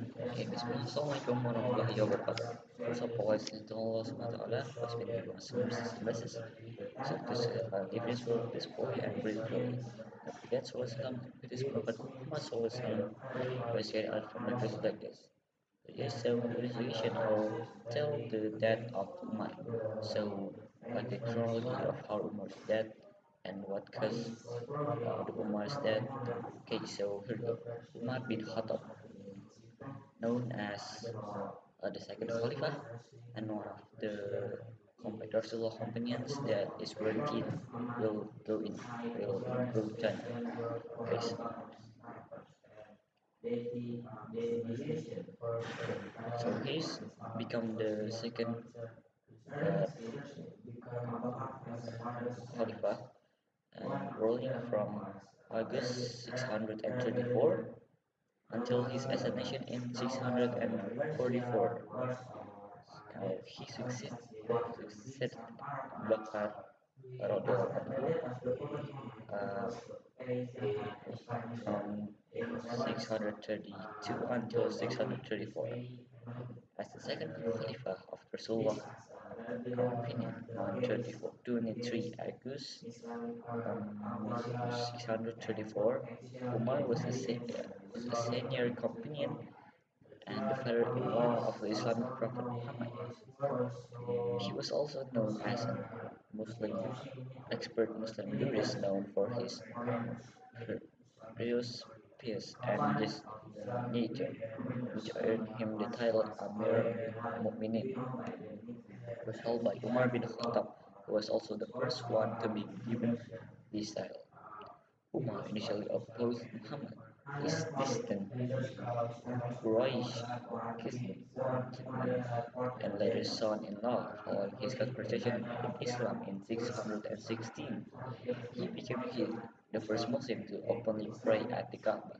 Oke, bismillah. Assalamualaikum warahmatullahi wabarakatuh. First of all, I thank to Allah subhanahu wa ta'ala who has been giving us some mercies and blessings. So to say that I live this world peacefully and breathe freely. Don't forget Salam with his Prophet Muhammad Sallallahu was shared out from the verse like this. Yes, so investigation will tell the death of Umar. So like the chronology of how Umar's death and what caused the Umar's death. Okay, so here we go. Umar bin Khattab, known as the second Khalifah and one of the Rasulullah companions that is worthy will go in will go Jannah. Okay, so he's become the second uh, Khalifah and ruling from August 634 until his assassination in 644. He succeeded Bakr radhiyallahu uh, from 632 until 634 as the second Khalifah of Rasulullah opinion on 23 August 634. Umar was a senior companion and the father-in-law of the Islamic Prophet Muhammad. He was also known as an Muslim expert Muslim jurist known for his rigorous pious and just nature, which earned him the title Amir Mu'minin. It was held by Umar bin Khattab, who was also the first one to be given this title. Umar initially opposed Muhammad, his distant Quraysh kinsman, and later son-in-law. Following his conversion in Islam in 616, he became the first Muslim to openly pray at the Kaaba.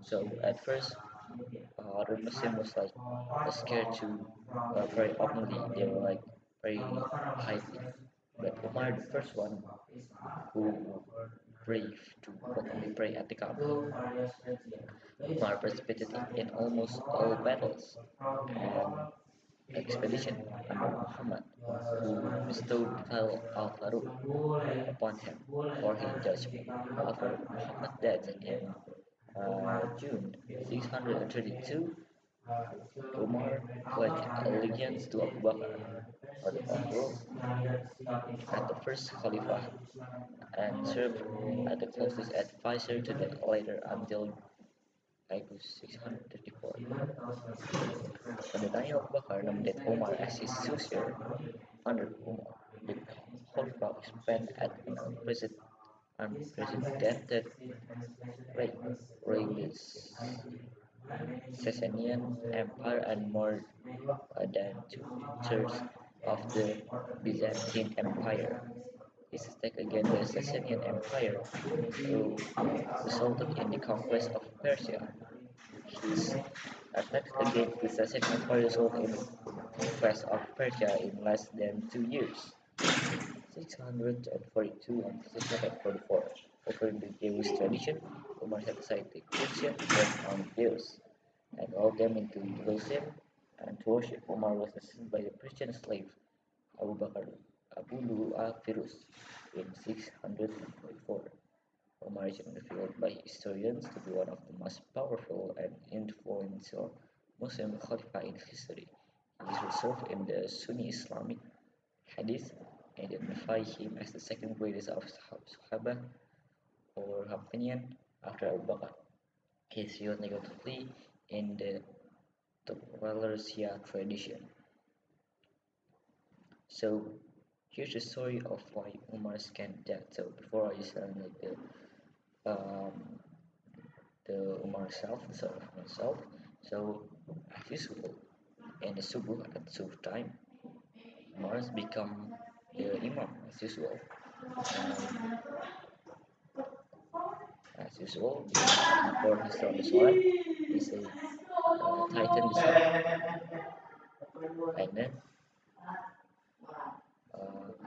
So at first, other Muslims was like scared to pray openly. They were like very hiding. But Umar, the first one who brave to openly pray at the Kaaba. Umar participated in almost all battles and expedition under Muhammad, who bestowed the title Al-Faruq upon him for his judgment. However, Muhammad died in June 632. Umar pledged allegiance to Abu Bakr, or the Faruq, as the first Khalifah, and served as the closest advisor to the latter until August 634. When the dying of Bakr nominated Umar as his successor, under Umar, the Khalifah expanded at an unprecedented rate, growing the Sasanian Empire and more than two-thirds of the Byzantine Empire. His attack against the Sasanian Empire resulted in the conquest of Persia. His attacks against the Sasanian Empire resulted in the conquest of Persia in less than 2 years. 642 and 644. According to Jewish tradition, Umar set aside the Christian faith on Jews and allowed them into Jerusalem and to worship. Umar was assisted by the Christian slave Abu Bakr Abu Lu'a Firuz in 644. Umar is revealed by historians to be one of the most powerful and influential Muslim Khalifa in history. He is reserved in the Sunni Islamic Hadith identify him as the second greatest of Sahaba or companion after Abu Bakr. He is viewed negatively in the Tabralsia tradition. So here's the story of why Umar scanned that. So before I just like the Umar self, the story of himself. So as usual, in the subuh at subuh time, Umar has become the imam as usual. And as usual, before he started the salat, he said, tighten the salat, and then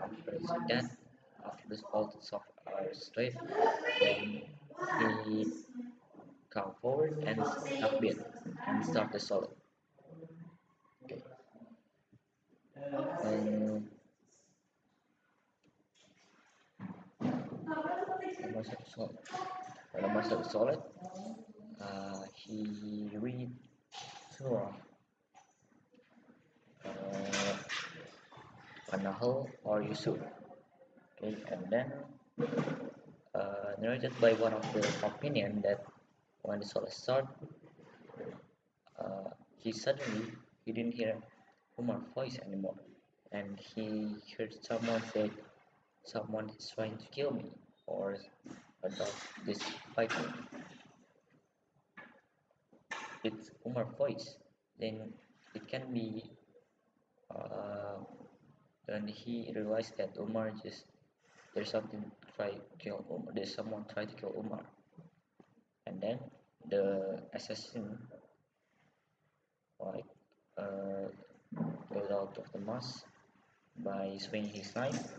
after he said that, after the salts are straight, then he come forward and takbir. and start the solid. Okay. And masuk solid. Kalau masuk solid, he read surah uh, An-Nahl or Yusuf. Okay, and then narrated by one of the companion that when the solid start, he suddenly he didn't hear Umar's voice anymore, and he heard someone say, "Someone is trying to kill me," or "A dog is fighting." It's Umar's voice. Then it can be. Then he realized that Umar just there's something try to kill Umar. There's someone try to kill Umar, and then the assassin like uh, goes out of the mosque by swinging his knife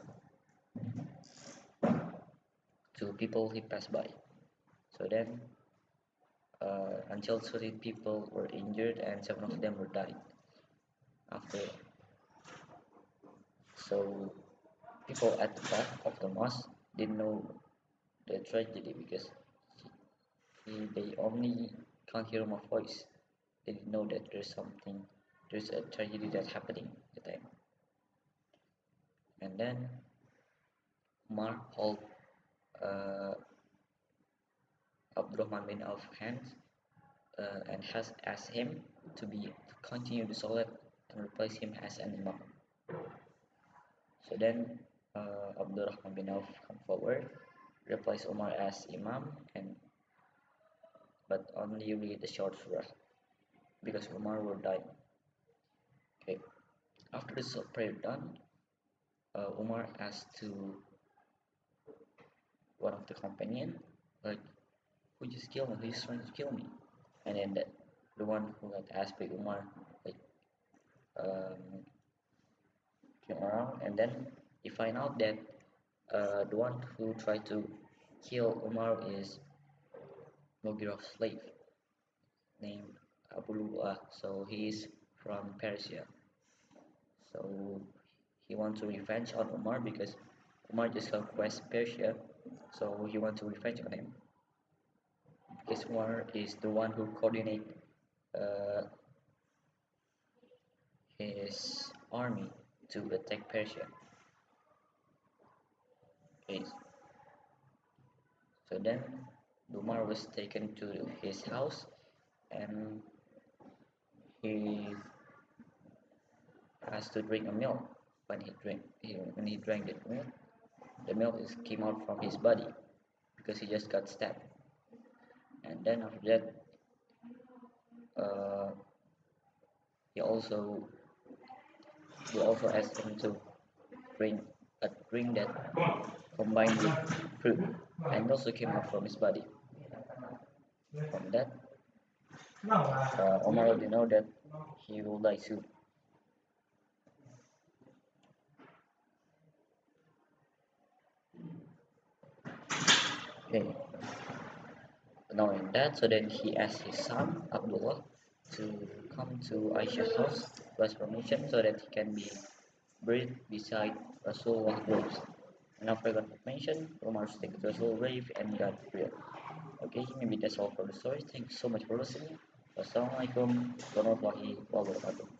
to people he passed by. So then, until 30 people were injured and 7 of them were died. After, so people at the back of the mosque didn't know the tragedy because they only can't hear my voice. They didn't know that there's a tragedy that's happening at the time. And then Umar hold uh, Abdurrahman bin Auf's hands and has asked him to continue the salat and replace him as an imam. So then Abdurrahman bin Auf come forward, replace Umar as imam, and but only read the short surah because Umar will die. Okay. After the prayer done, Umar asked to one of the companion, like, who just killed me? Who's trying to kill me? And then the one who got asked by Umar, like, um, came around, and then he find out that the one who tried to kill Umar is Mughirah's slave named Abu Lu'ah. So he is from Persia. So he wants to revenge on Umar because Umar just conquest Persia. So he wants to revenge on him. Because Umar is the one who coordinate uh, his army to attack Persia. Okay. So then Umar was taken to his house and he has to drink a milk. When he drank the milk came out from his body because he just got stabbed. And then after that, uh, he also they also asked him to drink a drink that combined with fruit and also came out from his body. From that, Omar already know that he will die soon. Okay, knowing that, so then he asked his son Abdullah to come to Aisha's house to ask permission so that he can be buried beside Rasulullah graves. And after got permission, Umar stayed to Rasul grave and got buried. Okay, maybe that's all for the story. Thank you so much for listening. Wassalamualaikum warahmatullahi wabarakatuh.